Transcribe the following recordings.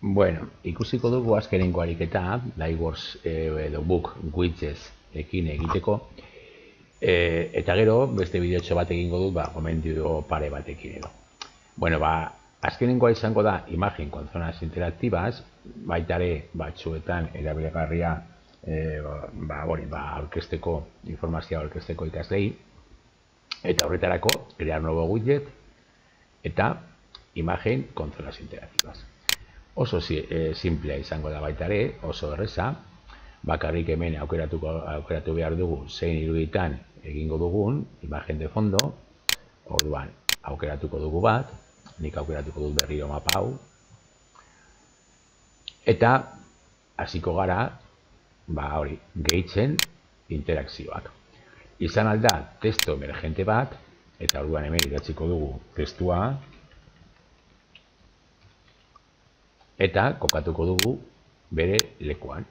Bueno, ikusiko dugu azkenengo ariketa, Lightworks edo Book Widgets ekin egiteko. Eta gero, beste bideotxo bat egingo dut, gomendio pare batekin edo. Bueno, azkenengoa izango da imagen con zonas interactivas, baitare batzuetan erabilgarria aurkezteko informazioa aurkezteko ikaslei, eta horretarako crear nuevo widget eta imagen con zonas interactivas. Oso simplea izango da baitare, oso erreza, bakarrik hemen aukeratu behar dugu zein iruditan egingo dugun, imagen de fondo, orduan aukeratuko dugu bat, nik aukeratuko dut berriro mapa hau, eta hasiko gara, gehitzen interakzioak. Izan alda testo emergente bat, eta orduan hemen idatziko dugu testua, eta kokatuko dugu bere lekuan.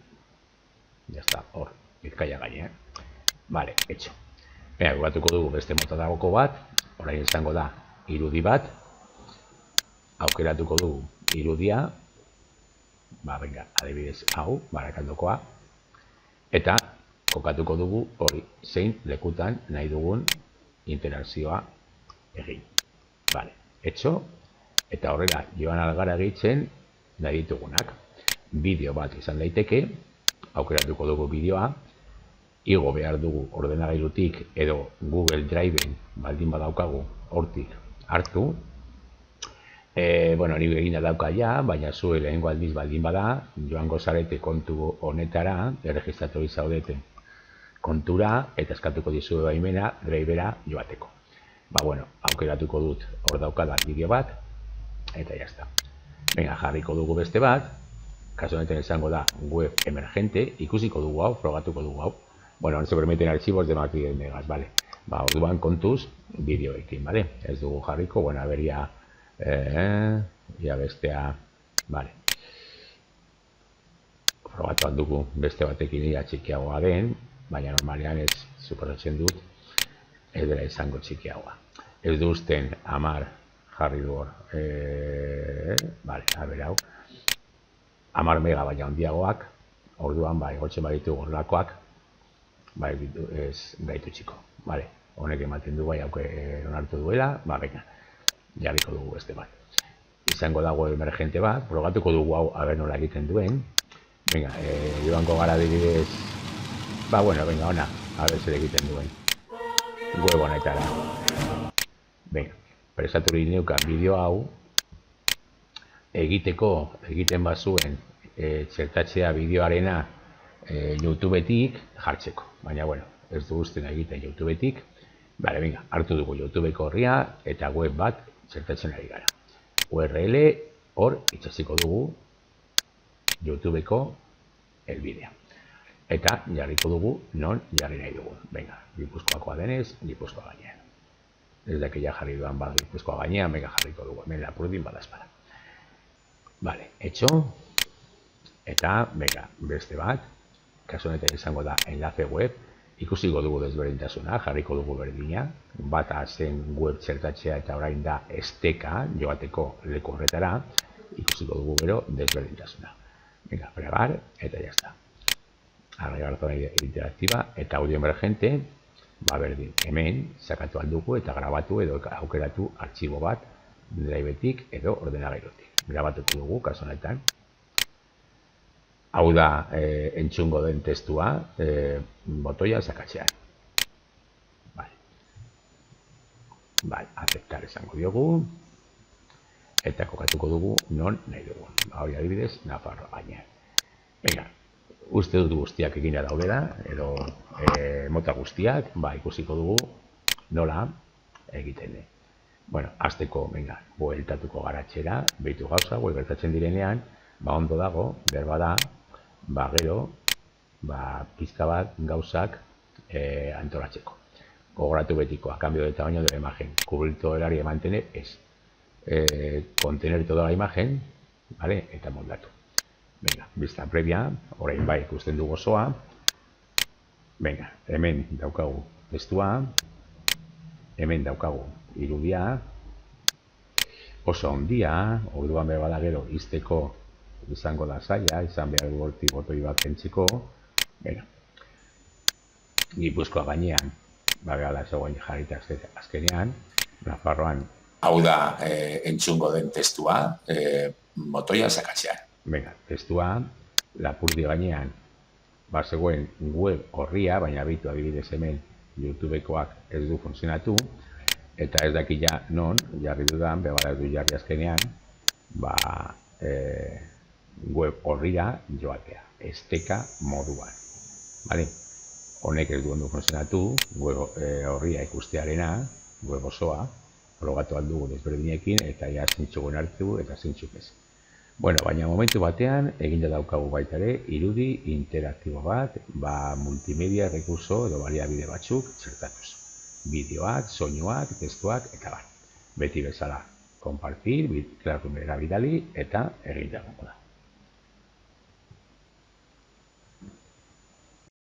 Ya está, hor, Bizkaia gainean. Vale, hecho. Kokatuko dugu beste mota dagoko bat, orain izango da irudi bat, aukeratuko dugu irudia, adibidez hau, barakaldokoa, eta kokatuko dugu hori zein lekutan nahi dugun interakzioa egin. Vale, hecho, eta horrela joan algara gehitzen nahi ditugunak. Bideo bat izan daiteke, aukeratuko dugu bideoa, igo behar dugu ordenagailutik edo Google Drive baldin badaukagu hortik hartu. Ni eginda dauka ja, baina zue lehengo aldiz baldin bada, joango zarete kontu honetara, erregistratu izaudete kontura, eta eskatuko dizue baimena Drivera joateko. Aukeratuko dut hor daukadan bideo bat, eta jazta. Jarriko dugu beste bat, kasu honetan izango da web emergente, ikusiko dugu hau, frogatuko dugu hau. No se permiten archivos de más de 10 megas, vale. Orduan kontuz bideoekin, vale. Ez dugu jarriko, aberia, bestea, vale. Frogatu dugu beste batekin ia txikiagoa den, baina normalean ez suposatzen dut, ez dela izango txikiagoa. Ez du usten 10 jarri du hor, vale, hau. 10 mega baina handiagoak, orduan egotzen baditu gorlakoak, ez gaitu txiko, vale. Honek ematen du onartu duela, jarriko dugu beste bat. Izango dago emergente bat, probatuko dugu hau aber nola egiten duen. Joango gara dibidez, ona, aber zer egiten duen. Web honetara. Prestatu neukan bideo hau, egiten bazuen txertatzea bideoarena YouTubetik jartzeko. Baina, ez du guztien egiten YouTubetik. Hartu dugu YouTubeko horria eta web bat txertatzen ari gara. URL hor itxasiko dugu YouTubeko elbidea. Eta jarriko dugu non jarri nahi dugu. Gipuzkoakoa denez, Gipuzkoa gainean. Ez da que ja jarri duan Gipuzkoa gainean, jarriko dugu. Hemen lapurdin badazpara. Vale, hecho. Eta, beste bat, kasu honetan izango da enlace web, ikusiko dugu desberdintasuna, jarriko dugu berdina, bata zen web txertatzea eta orain da esteka joateko leku horretara, ikusiko dugu gero desberdintasuna. Pregar, eta jazta. Agregar zona interaktiba eta audio emergente, berdin, hemen, sakatu aldugu eta grabatu edo aukeratu artxibo bat drivetik edo ordenagailutik. Grabatuko dugu, kasu honetan. Hau da entzungo den testua, botoia sakatzean. Aceptar esango diogu. Eta kokatuko dugu non nahi dugu. Hori adibidez, Nafarroa gainean. Uste dut guztiak egina daudela, edo mota guztiak, ikusiko dugu nola egiten den. Azteko, bueltatuko garatxera, behitu gauza, gertatzen direnean, ondo dago, berba da, gero, pizka bat gauzak antolatzeko. Gogoratu betikoa, cambio de tamaño de la imagen, cubrir todo el área de mantener es contener toda la imagen, vale, eta moldatu. Vista previa, orain ikusten dugu osoa. Hemen daukagu testua, hemen daukagu irudia, oso ondia, orduan behar bada gero izteko izango da zaila, izan behar du hortik botoi bat kentziko. Bueno, Gipuzkoa gainean, bagala zegoen jarrita azkenean, Nafarroan. Hau da, entzungo den testua, botoia sakatzean. Venga, testua, Lapurdi gainean, zegoen web horria, baina bitu adibidez hemen YouTubekoak ez du funtzionatu, eta ez dakila non, jarri dudan, begara du jarri azkenean, web horria joatea, esteka moduan. Vale? Honek ez du ondo funtzionatu, web horria ikustearena, web osoa, probatu aldugu desberdinekin, eta ja zintxugun hartu eta zintxuk ez. Bueno, baina momentu batean, eginda daukagu baita ere, irudi interaktibo bat, multimedia rekurso edo baliabide batzuk txertatuz. Bideoak, soinuak, testuak, eta bar. Beti bezala, konpartir, erabidali eta eginda gongo da.